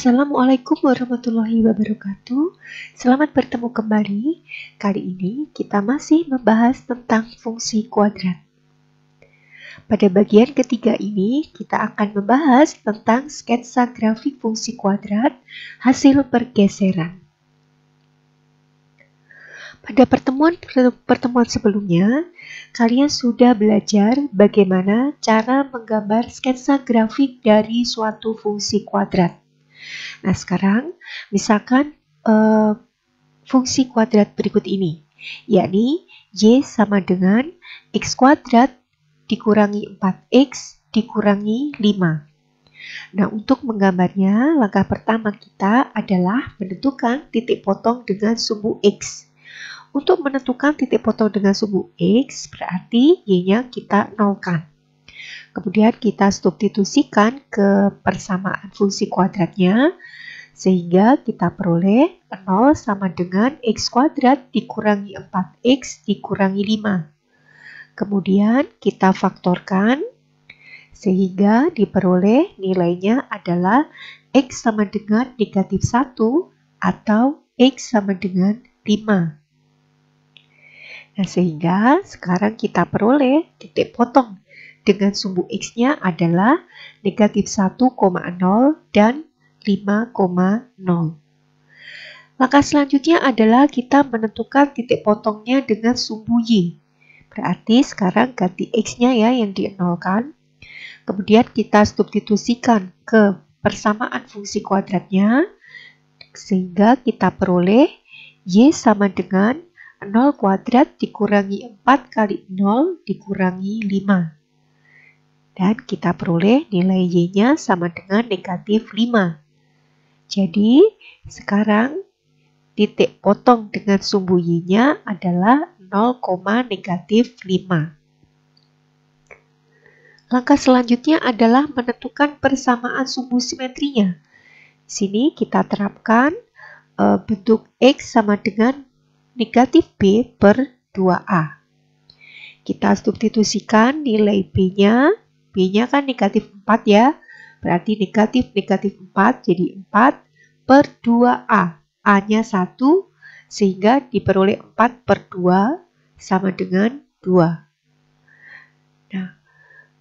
Assalamualaikum warahmatullahi wabarakatuh. Selamat bertemu kembali. Kali ini kita masih membahas tentang fungsi kuadrat. Pada bagian ketiga ini, kita akan membahas tentang sketsa grafik fungsi kuadrat hasil pergeseran. Pada pertemuan sebelumnya, kalian sudah belajar bagaimana cara menggambar sketsa grafik dari suatu fungsi kuadrat. Nah, sekarang misalkan fungsi kuadrat berikut ini, yakni Y sama dengan X kuadrat dikurangi 4X dikurangi 5. Nah, untuk menggambarnya, langkah pertama kita adalah menentukan titik potong dengan sumbu X. Untuk menentukan titik potong dengan sumbu X, berarti Y-nya kita nolkan. Kemudian kita substitusikan ke persamaan fungsi kuadratnya, sehingga kita peroleh 0 sama dengan X kuadrat dikurangi 4X dikurangi 5. Kemudian kita faktorkan, sehingga diperoleh nilainya adalah X sama dengan negatif 1 atau X sama dengan 5. Nah, sehingga sekarang kita peroleh titik potong dengan sumbu X-nya adalah negatif 1,0 dan 5,0. Langkah selanjutnya adalah kita menentukan titik potongnya dengan sumbu Y. Berarti sekarang ganti X-nya ya yang dienolkan. Kemudian kita substitusikan ke persamaan fungsi kuadratnya, sehingga kita peroleh Y sama dengan 0 kuadrat dikurangi 4 kali 0 dikurangi 5. Dan kita peroleh nilai Y-nya sama dengan negatif 5. Jadi, sekarang titik potong dengan sumbu Y-nya adalah 0, negatif 5. Langkah selanjutnya adalah menentukan persamaan sumbu simetrinya. Di sini kita terapkan bentuk X sama dengan negatif B per 2A. Kita substitusikan nilai B-nya. B-nya kan negatif 4 ya. Berarti negatif 4 jadi 4 per 2A. A-nya 1 sehingga diperoleh 4 per 2 sama dengan 2. Nah,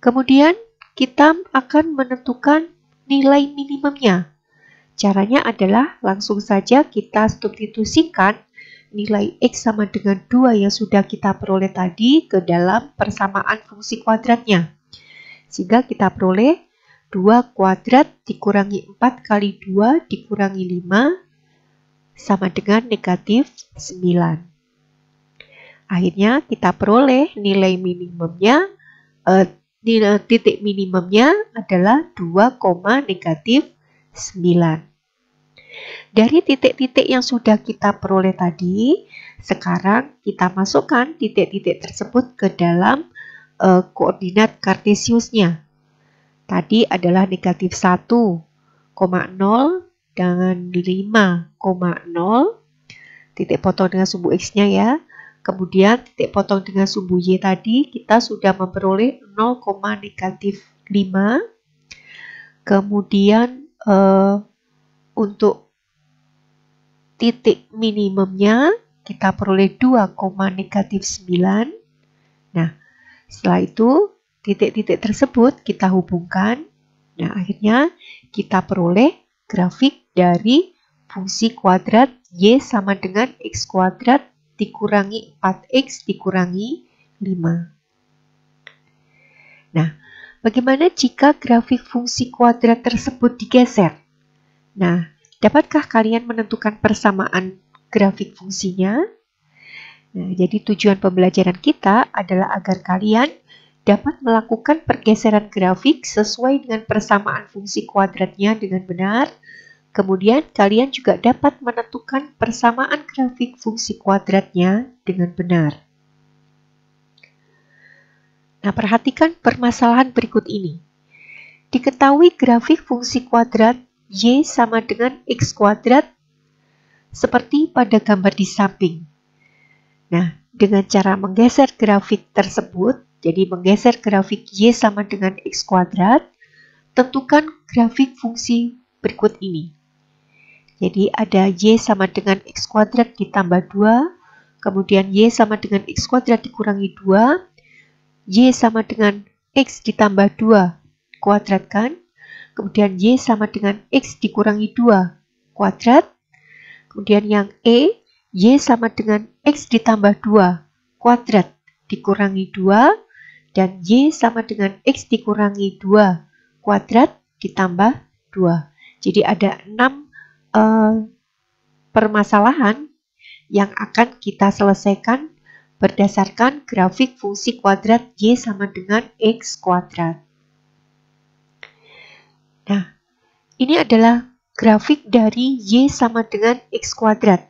kemudian kita akan menentukan nilai minimumnya. Caranya adalah langsung saja kita substitusikan nilai X sama dengan 2 yang sudah kita peroleh tadi ke dalam persamaan fungsi kuadratnya. Sehingga kita peroleh 2 kuadrat dikurangi 4 kali 2 dikurangi 5 sama dengan negatif 9. Akhirnya kita peroleh nilai minimumnya, titik minimumnya adalah 2, negatif 9. Dari titik-titik yang sudah kita peroleh tadi, sekarang kita masukkan titik-titik tersebut ke dalam koordinat kartesiusnya. Tadi adalah negatif 1,0 dengan 5,0. Titik potong dengan sumbu X-nya ya. Kemudian titik potong dengan sumbu Y tadi kita sudah memperoleh 0, negatif 5. Kemudian untuk titik minimumnya kita peroleh 2, negatif 9. Nah, setelah itu titik-titik tersebut kita hubungkan. Nah, akhirnya kita peroleh grafik dari fungsi kuadrat Y sama dengan X kuadrat dikurangi 4X dikurangi 5. Nah, bagaimana jika grafik fungsi kuadrat tersebut digeser? Nah, dapatkah kalian menentukan persamaan grafik fungsinya? Nah, jadi tujuan pembelajaran kita adalah agar kalian dapat melakukan pergeseran grafik sesuai dengan persamaan fungsi kuadratnya dengan benar. Kemudian kalian juga dapat menentukan persamaan grafik fungsi kuadratnya dengan benar. Nah, perhatikan permasalahan berikut ini. Diketahui grafik fungsi kuadrat Y sama dengan X kuadrat seperti pada gambar di samping. Nah, dengan cara menggeser grafik tersebut, jadi menggeser grafik Y sama dengan X kuadrat, tentukan grafik fungsi berikut ini. Jadi ada Y sama dengan X kuadrat ditambah 2, kemudian Y sama dengan X kuadrat dikurangi 2, Y sama dengan X ditambah 2 kuadrat kan, kemudian Y sama dengan X dikurangi 2 kuadrat, kemudian yang E, Y sama dengan X ditambah 2 kuadrat dikurangi 2, dan Y sama dengan X dikurangi 2 kuadrat ditambah 2. Jadi ada 6 permasalahan yang akan kita selesaikan berdasarkan grafik fungsi kuadrat Y sama dengan X kuadrat. Nah, ini adalah grafik dari Y sama dengan X kuadrat.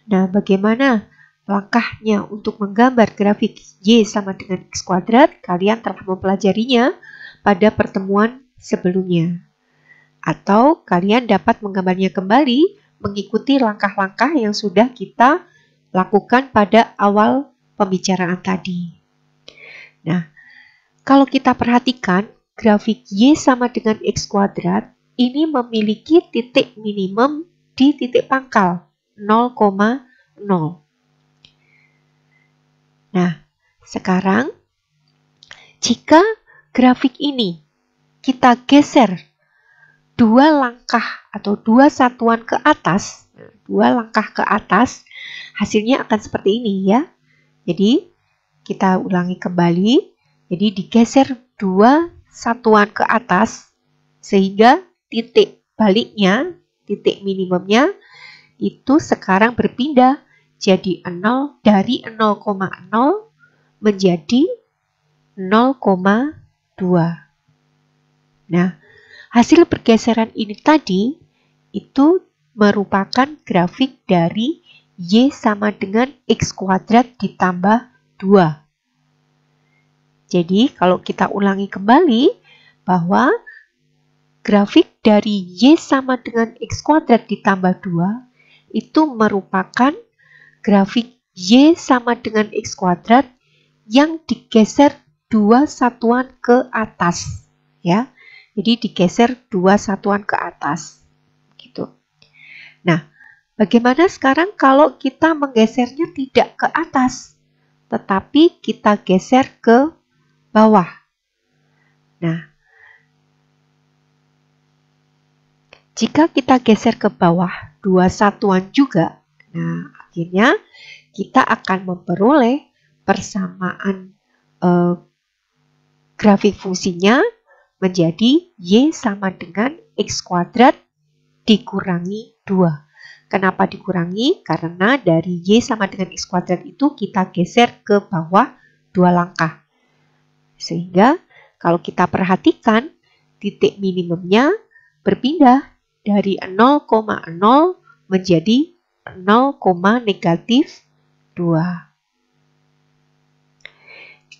Nah, bagaimana langkahnya untuk menggambar grafik Y sama dengan X kuadrat? Kalian telah mempelajarinya pada pertemuan sebelumnya. Atau kalian dapat menggambarnya kembali mengikuti langkah-langkah yang sudah kita lakukan pada awal pembicaraan tadi. Nah, kalau kita perhatikan grafik Y sama dengan X kuadrat ini memiliki titik minimum di titik pangkal 0,0. Nah, sekarang jika grafik ini kita geser 2 langkah atau 2 satuan ke atas, 2 langkah ke atas, hasilnya akan seperti ini ya. Jadi, kita ulangi kembali. Jadi, digeser 2 satuan ke atas, sehingga titik baliknya, titik minimumnya, itu sekarang berpindah jadi 0 dari 0,0 menjadi 0,2. Nah, hasil pergeseran ini tadi itu merupakan grafik dari Y sama dengan X kuadrat ditambah 2. Jadi, kalau kita ulangi kembali bahwa grafik dari Y sama dengan X kuadrat ditambah 2 itu merupakan grafik Y sama dengan X kuadrat yang digeser 2 satuan ke atas. Ya, jadi digeser 2 satuan ke atas. Gitu. Nah, bagaimana sekarang kalau kita menggesernya tidak ke atas, tetapi kita geser ke bawah? Nah, jika kita geser ke bawah 2 satuan juga, nah akhirnya kita akan memperoleh persamaan grafik fungsinya menjadi Y sama dengan X kuadrat dikurangi 2. Kenapa dikurangi? Karena dari Y sama dengan X kuadrat itu kita geser ke bawah 2 langkah. Sehingga kalau kita perhatikan titik minimumnya berpindah dari 0,0 menjadi 0,-2.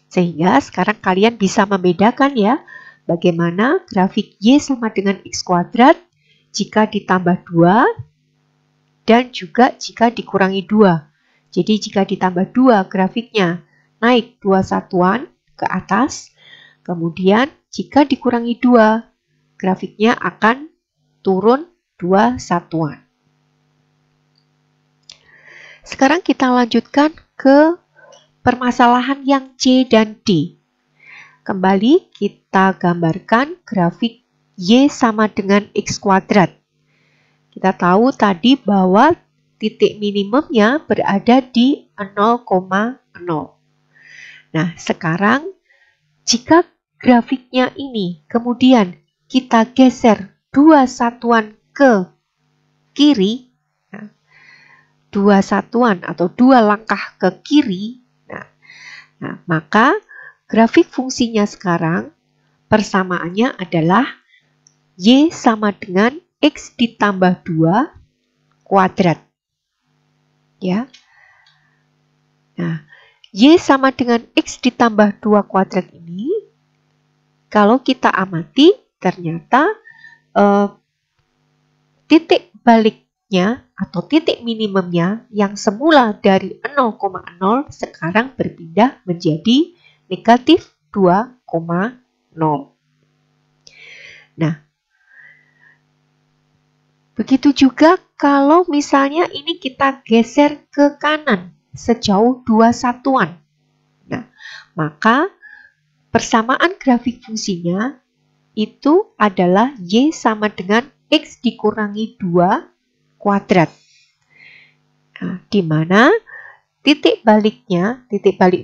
Sehingga sekarang kalian bisa membedakan ya bagaimana grafik Y sama dengan X kuadrat jika ditambah 2 dan juga jika dikurangi 2. Jadi jika ditambah 2 grafiknya naik 2 satuan ke atas, kemudian jika dikurangi 2 grafiknya akan turun 2 satuan. Sekarang kita lanjutkan ke permasalahan yang C dan D. Kembali kita gambarkan grafik Y sama dengan X kuadrat. Kita tahu tadi bahwa titik minimumnya berada di 0,0. Nah, sekarang jika grafiknya ini kemudian kita geser 2 satuan ke kiri, 2 satuan atau 2 langkah ke kiri, nah, maka grafik fungsinya sekarang persamaannya adalah Y sama dengan X ditambah 2 kuadrat. Ya. Nah, Y sama dengan X ditambah 2 kuadrat ini, kalau kita amati, ternyata titik baliknya atau titik minimumnya yang semula dari 0,0 sekarang berpindah menjadi negatif 2,0. Nah, Begitu juga kalau misalnya ini kita geser ke kanan sejauh 2 satuan. Nah, maka persamaan grafik fungsinya itu adalah Y sama dengan X dikurangi 2 kuadrat. Nah, di mana titik balik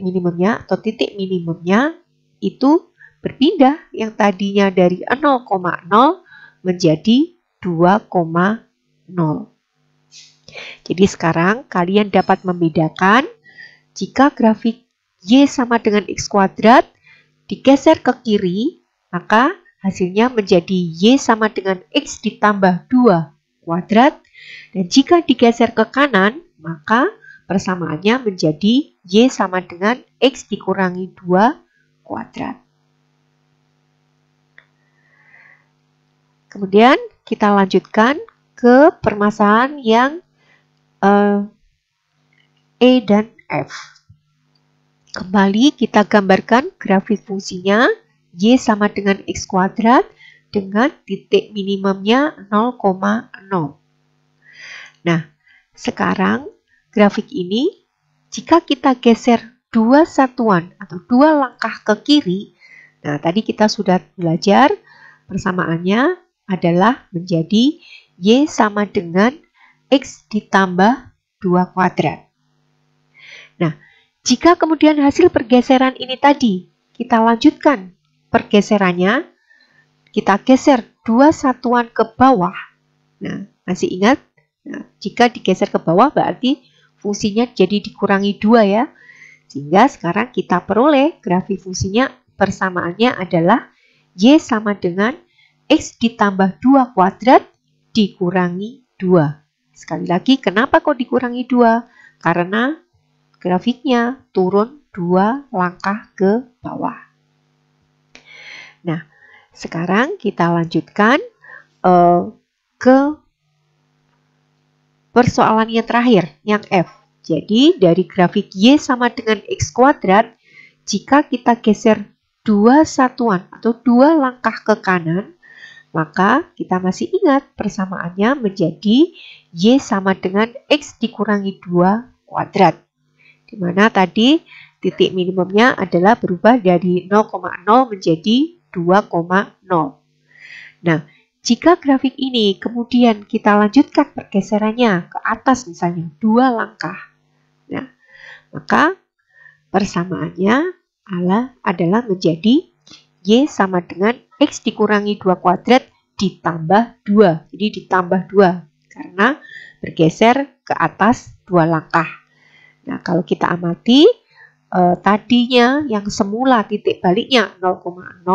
minimumnya atau titik minimumnya itu berpindah yang tadinya dari 0,0 menjadi 2,0. Jadi sekarang kalian dapat membedakan jika grafik Y sama dengan X kuadrat digeser ke kiri, maka hasilnya menjadi Y sama dengan X ditambah 2 kuadrat. Dan jika digeser ke kanan, maka persamaannya menjadi Y sama dengan X dikurangi 2 kuadrat. Kemudian kita lanjutkan ke permasalahan yang E dan F. Kembali kita gambarkan grafik fungsinya Y sama dengan X kuadrat dengan titik minimumnya 0,0. Nah, sekarang grafik ini jika kita geser 2 satuan atau 2 langkah ke kiri, nah tadi kita sudah belajar persamaannya adalah menjadi Y sama dengan X ditambah 2 kuadrat. Nah, jika kemudian hasil pergeseran ini tadi kita lanjutkan pergeserannya, kita geser 2 satuan ke bawah. Nah, masih ingat? Nah, jika digeser ke bawah berarti fungsinya jadi dikurangi 2 ya. Sehingga sekarang kita peroleh grafik fungsinya persamaannya adalah Y sama dengan X ditambah 2 kuadrat dikurangi 2. Sekali lagi, kenapa kok dikurangi 2? Karena grafiknya turun 2 langkah ke bawah. Nah, sekarang kita lanjutkan ke persoalan yang terakhir, yang F. Jadi, dari grafik Y sama dengan X kuadrat, jika kita geser 2 satuan atau 2 langkah ke kanan, maka kita masih ingat persamaannya menjadi Y sama dengan X dikurangi 2 kuadrat. Di mana tadi titik minimumnya adalah berubah dari 0,0 menjadi 2,0. Nah, jika grafik ini kemudian kita lanjutkan pergeserannya ke atas misalnya 2 langkah. Nah, maka persamaannya adalah menjadi Y sama dengan X dikurangi 2 kuadrat ditambah 2. Jadi ditambah 2 karena bergeser ke atas 2 langkah. Nah, kalau kita amati tadinya yang semula titik baliknya 0,0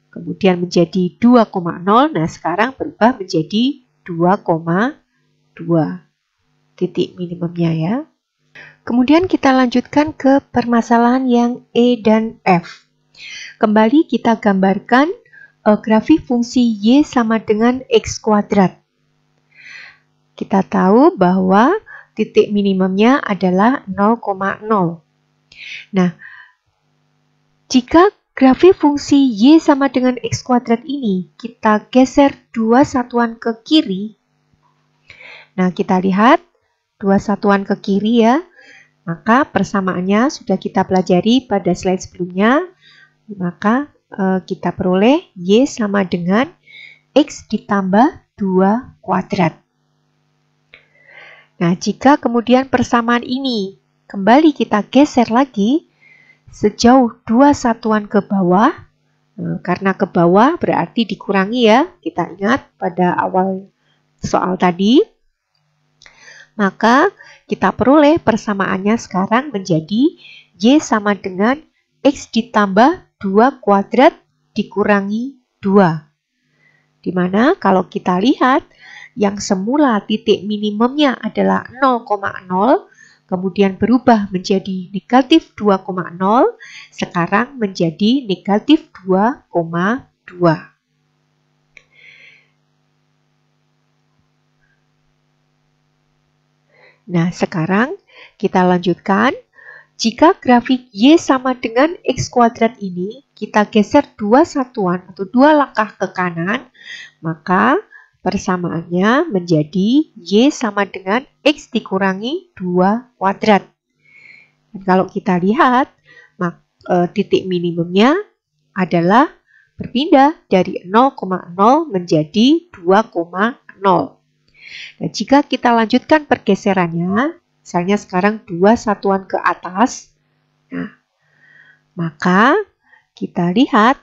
kemudian menjadi 2,0. Nah, sekarang berubah menjadi 2,2 titik minimumnya ya. Kemudian kita lanjutkan ke permasalahan yang E dan F. Kembali kita gambarkan grafik fungsi Y sama dengan X kuadrat. Kita tahu bahwa titik minimumnya adalah 0,0. Nah, jika grafik fungsi Y sama dengan X kuadrat ini kita geser 2 satuan ke kiri, nah kita lihat 2 satuan ke kiri ya, maka persamaannya sudah kita pelajari pada slide sebelumnya. Maka kita peroleh Y sama dengan X ditambah 2 kuadrat. Nah, jika kemudian persamaan ini kembali kita geser lagi sejauh 2 satuan ke bawah, karena ke bawah berarti dikurangi ya, kita ingat pada awal soal tadi, maka kita peroleh persamaannya sekarang menjadi Y sama dengan X ditambah 2 kuadrat dikurangi 2. Dimana kalau kita lihat yang semula titik minimumnya adalah 0,0 kemudian berubah menjadi negatif 2,0 sekarang menjadi negatif 2,2. Nah, sekarang kita lanjutkan. Jika grafik Y sama dengan X kuadrat ini kita geser 2 satuan atau 2 langkah ke kanan, maka persamaannya menjadi Y sama dengan X dikurangi 2 kuadrat. Dan kalau kita lihat, titik minimumnya adalah berpindah dari 0,0 menjadi 2,0. Dan jika kita lanjutkan pergeserannya, misalnya sekarang 2 satuan ke atas, nah, maka kita lihat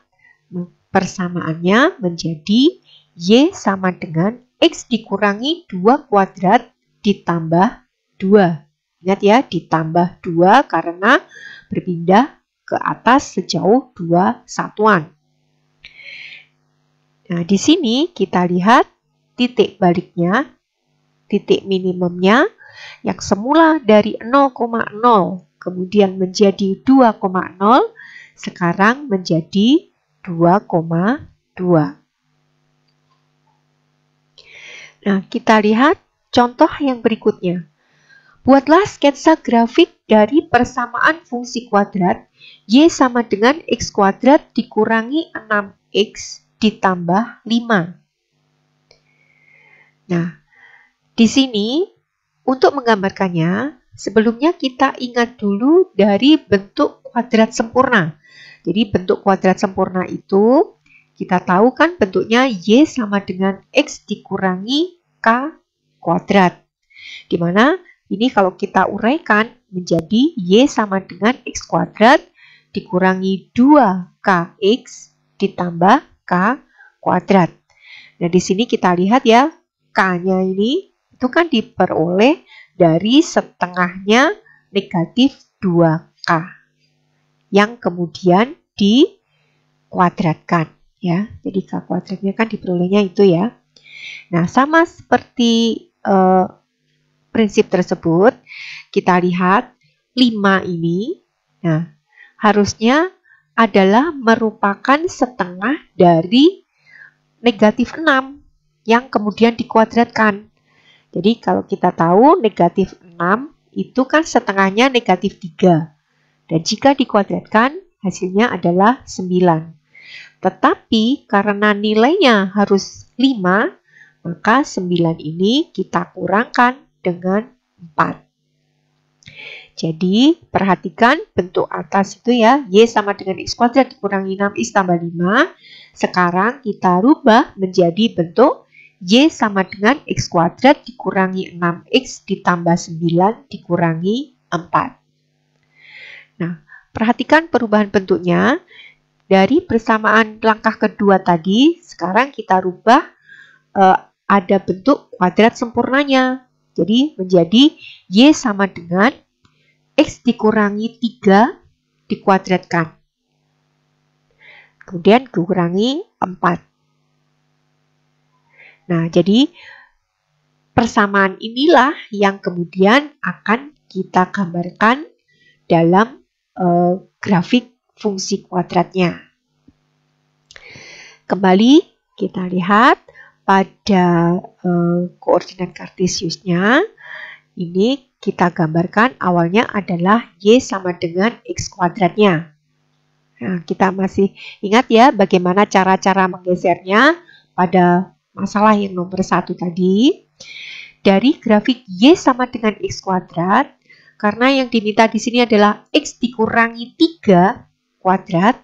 persamaannya menjadi Y sama dengan X dikurangi 2 kuadrat ditambah 2. Ingat ya, ditambah 2 karena berpindah ke atas sejauh 2 satuan. Nah, di sini kita lihat titik baliknya, titik minimumnya yang semula dari 0,0 kemudian menjadi 2,0, sekarang menjadi 2,2. Nah, kita lihat contoh yang berikutnya. Buatlah sketsa grafik dari persamaan fungsi kuadrat Y sama dengan X kuadrat dikurangi 6X ditambah 5. Nah, di sini untuk menggambarkannya, sebelumnya kita ingat dulu dari bentuk kuadrat sempurna. Jadi bentuk kuadrat sempurna itu kita tahu kan bentuknya Y sama dengan X dikurangi K kuadrat. Di mana ini kalau kita uraikan menjadi Y sama dengan X kuadrat dikurangi 2KX ditambah K kuadrat. Nah, di sini kita lihat ya, K-nya ini itu kan diperoleh dari setengahnya negatif 2K yang kemudian dikuadratkan ya. Jadi K kuadratnya kan diperolehnya itu ya. Nah, sama seperti prinsip tersebut, kita lihat 5 ini, nah, harusnya adalah merupakan setengah dari negatif 6 yang kemudian dikuadratkan. Jadi kalau kita tahu negatif 6 itu kan setengahnya negatif 3. Dan jika dikuadratkan hasilnya adalah 9. Tetapi karena nilainya harus 5, maka 9 ini kita kurangkan dengan 4. Jadi, perhatikan bentuk atas itu ya, Y sama dengan X kuadrat dikurangi 6X tambah 5. Sekarang kita rubah menjadi bentuk Y sama dengan X kuadrat dikurangi 6X ditambah 9 dikurangi 4. Nah, perhatikan perubahan bentuknya. Dari persamaan langkah kedua tadi, sekarang kita rubah ada bentuk kuadrat sempurnanya. Jadi, menjadi Y sama dengan X dikurangi 3 dikuadratkan. Kemudian dikurangi 4. Nah, jadi persamaan inilah yang kemudian akan kita gambarkan dalam grafik fungsi kuadratnya. Kembali kita lihat pada koordinat kartesiusnya. Ini kita gambarkan awalnya adalah Y sama dengan X kuadratnya. Nah, kita masih ingat ya bagaimana cara-cara menggesernya pada masalah yang nomor 1 tadi. Dari grafik Y sama dengan X kuadrat, karena yang diminta di sini adalah X dikurangi 3 kuadrat,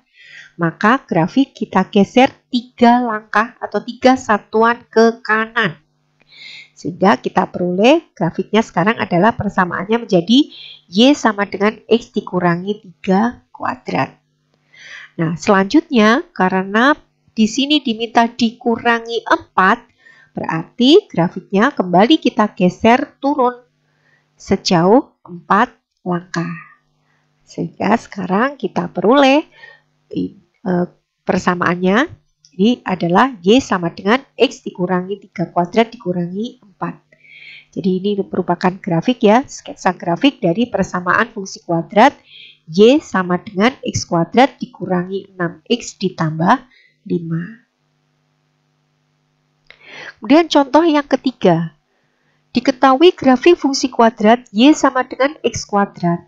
maka grafik kita geser 3 langkah atau 3 satuan ke kanan. Sehingga kita peroleh grafiknya sekarang adalah persamaannya menjadi Y sama dengan X dikurangi 3 kuadrat. Nah, selanjutnya karena di sini diminta dikurangi 4, berarti grafiknya kembali kita geser turun sejauh 4 langkah. Sehingga sekarang kita peroleh persamaannya jadi adalah Y sama dengan X dikurangi 3 kuadrat dikurangi 4. Jadi ini merupakan grafik ya, sketsa grafik dari persamaan fungsi kuadrat Y sama dengan X kuadrat dikurangi 6X ditambah 5. Kemudian contoh yang ketiga. Diketahui grafik fungsi kuadrat Y sama dengan X kuadrat.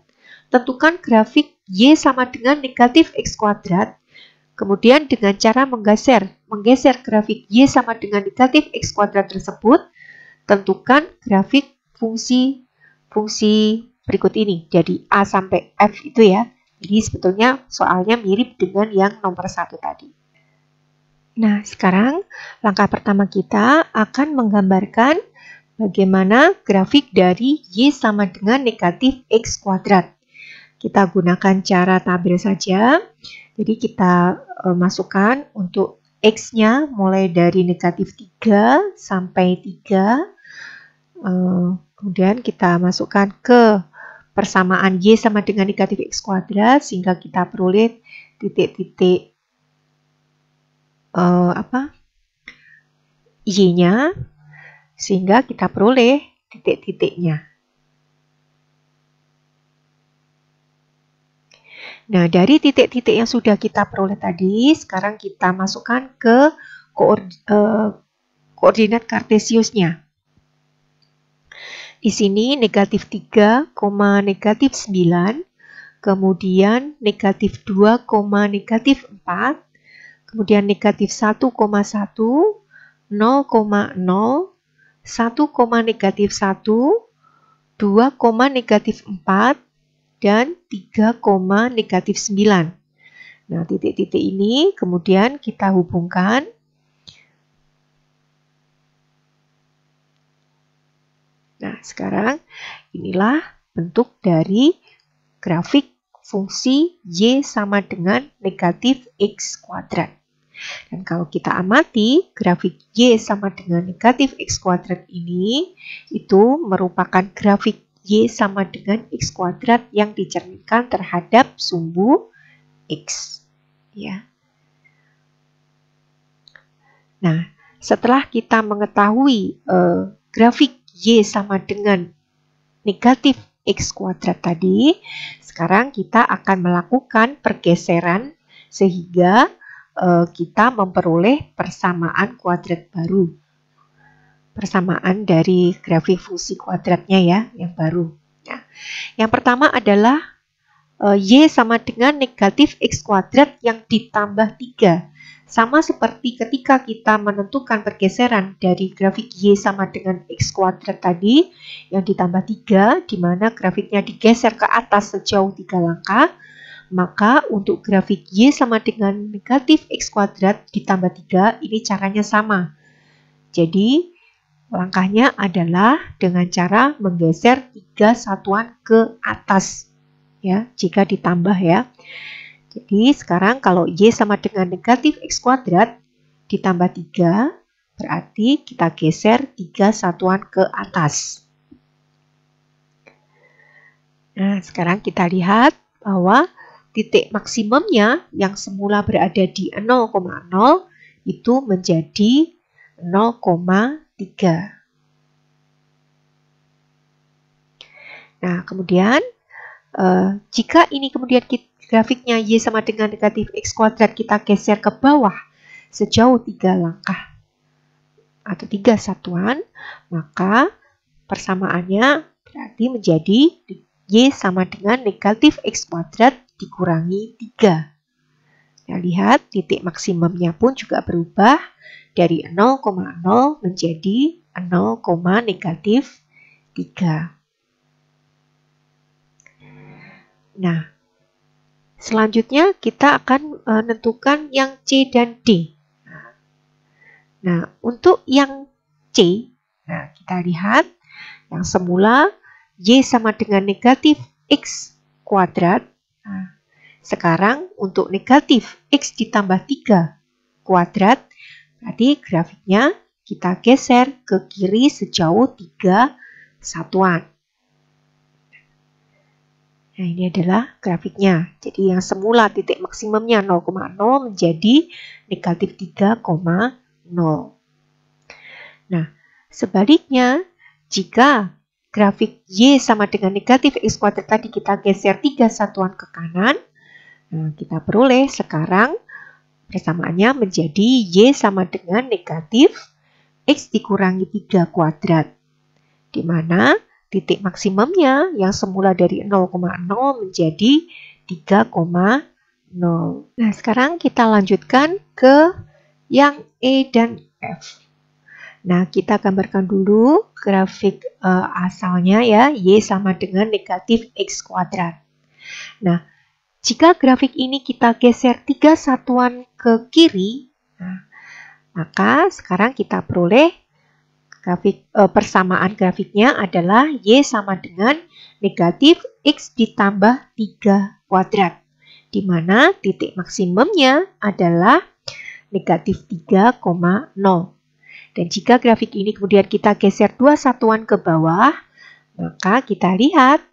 Tentukan grafik Y sama dengan negatif X kuadrat Kemudian dengan cara menggeser grafik Y sama dengan negatif X kuadrat tersebut, tentukan grafik fungsi berikut ini. Jadi A sampai F itu ya. Jadi sebetulnya soalnya mirip dengan yang nomor 1 tadi. Nah, sekarang langkah pertama kita akan menggambarkan bagaimana grafik dari Y sama dengan negatif X kuadrat. Kita gunakan cara tabel saja. Jadi kita masukkan untuk X-nya mulai dari negatif 3 sampai 3. Kemudian kita masukkan ke persamaan Y sama dengan negatif X kuadrat sehingga kita peroleh titik-titik Y-nya sehingga kita peroleh titik-titiknya. Nah, dari titik-titik yang sudah kita peroleh tadi, sekarang kita masukkan ke koordinat kartesiusnya. Di sini negatif 3, negatif 9, kemudian negatif 2, negatif 4, kemudian negatif 1, 1, 0, 0, 1, negatif 1, 2, negatif 4, dan 3, negatif 9. Nah, titik-titik ini kemudian kita hubungkan. Nah, sekarang inilah bentuk dari grafik fungsi Y sama dengan negatif X kuadrat. Dan kalau kita amati, grafik Y sama dengan negatif X kuadrat ini, itu merupakan grafik Y sama dengan X kuadrat yang dicerminkan terhadap sumbu X. Ya. Nah, setelah kita mengetahui grafik Y sama dengan negatif X kuadrat tadi, sekarang kita akan melakukan pergeseran sehingga kita memperoleh persamaan kuadrat baru. Persamaan dari grafik fungsi kuadratnya ya, yang baru. Nah, yang pertama adalah Y sama dengan negatif X kuadrat yang ditambah 3. Sama seperti ketika kita menentukan pergeseran dari grafik Y sama dengan X kuadrat tadi, yang ditambah 3, di mana grafiknya digeser ke atas sejauh 3 langkah, maka untuk grafik Y sama dengan negatif X kuadrat ditambah 3, ini caranya sama. Jadi, langkahnya adalah dengan cara menggeser 3 satuan ke atas. Ya, jika ditambah ya. Jadi sekarang kalau Y sama dengan negatif X kuadrat ditambah 3, berarti kita geser 3 satuan ke atas. Nah, sekarang kita lihat bahwa titik maksimumnya yang semula berada di 0,0 itu menjadi 0,3. Nah, kemudian jika ini kemudian grafiknya Y sama dengan negatif X kuadrat kita geser ke bawah sejauh 3 langkah atau 3 satuan, maka persamaannya berarti menjadi Y sama dengan negatif X kuadrat dikurangi 3. Nah, lihat titik maksimumnya pun juga berubah dari 0,0 menjadi 0, negatif 3. Nah, selanjutnya kita akan menentukan yang C dan D. Nah, untuk yang C, nah kita lihat yang semula Y sama dengan negatif X kuadrat. Nah, sekarang untuk negatif X ditambah 3 kuadrat, berarti grafiknya kita geser ke kiri sejauh 3 satuan. Nah, ini adalah grafiknya. Jadi yang semula titik maksimumnya 0,0 menjadi negatif 3,0. Nah, sebaliknya, jika grafik Y sama dengan negatif X kuadrat tadi kita geser 3 satuan ke kanan, nah, kita peroleh sekarang persamaannya menjadi Y sama dengan negatif X dikurangi 3 kuadrat. Di mana titik maksimumnya yang semula dari 0,0 menjadi 3,0. 0. Nah, sekarang kita lanjutkan ke yang E dan F. Nah, kita gambarkan dulu grafik asalnya ya, Y sama dengan negatif X kuadrat. Nah, jika grafik ini kita geser 3 satuan ke kiri, maka sekarang kita peroleh persamaan grafiknya adalah Y sama dengan negatif X ditambah 3 kuadrat, di mana titik maksimumnya adalah negatif 3,0. Dan jika grafik ini kemudian kita geser 2 satuan ke bawah, maka kita lihat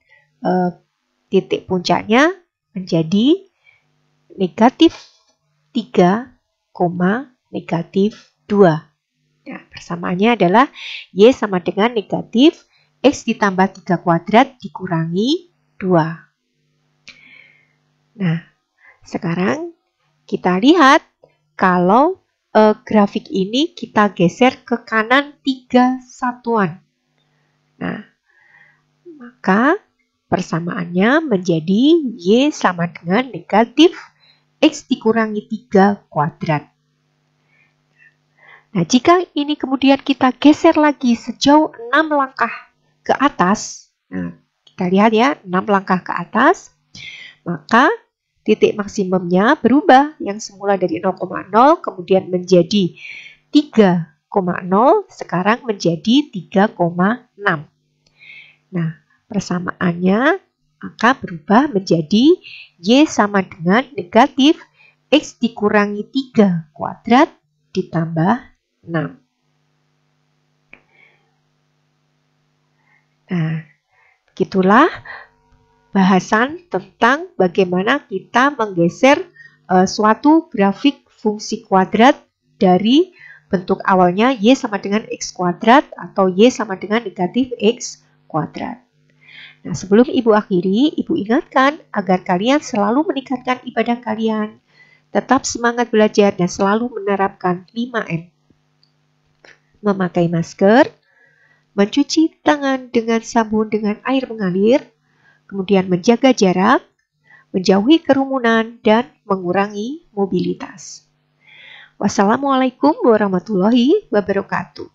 titik puncaknya menjadi negatif 3, negatif 2. Nah, persamaannya adalah Y sama dengan negatif X ditambah 3 kuadrat dikurangi 2. Nah, sekarang kita lihat kalau grafik ini kita geser ke kanan 3 satuan. Nah, maka persamaannya menjadi Y sama dengan negatif X dikurangi 3 kuadrat. Nah, jika ini kemudian kita geser lagi sejauh 6 langkah ke atas, nah, kita lihat ya, 6 langkah ke atas, maka titik maksimumnya berubah yang semula dari 0,0 kemudian menjadi 3,0, sekarang menjadi 3,6. Nah, persamaannya maka berubah menjadi Y sama dengan negatif X dikurangi 3 kuadrat ditambah 6. Nah, begitulah bahasan tentang bagaimana kita menggeser suatu grafik fungsi kuadrat dari bentuk awalnya Y sama dengan X kuadrat atau Y sama dengan negatif X kuadrat. Nah, sebelum Ibu akhiri, Ibu ingatkan agar kalian selalu meningkatkan ibadah kalian, tetap semangat belajar dan selalu menerapkan 5M. Memakai masker, mencuci tangan dengan sabun dengan air mengalir, kemudian menjaga jarak, menjauhi kerumunan, dan mengurangi mobilitas. Wassalamualaikum warahmatullahi wabarakatuh.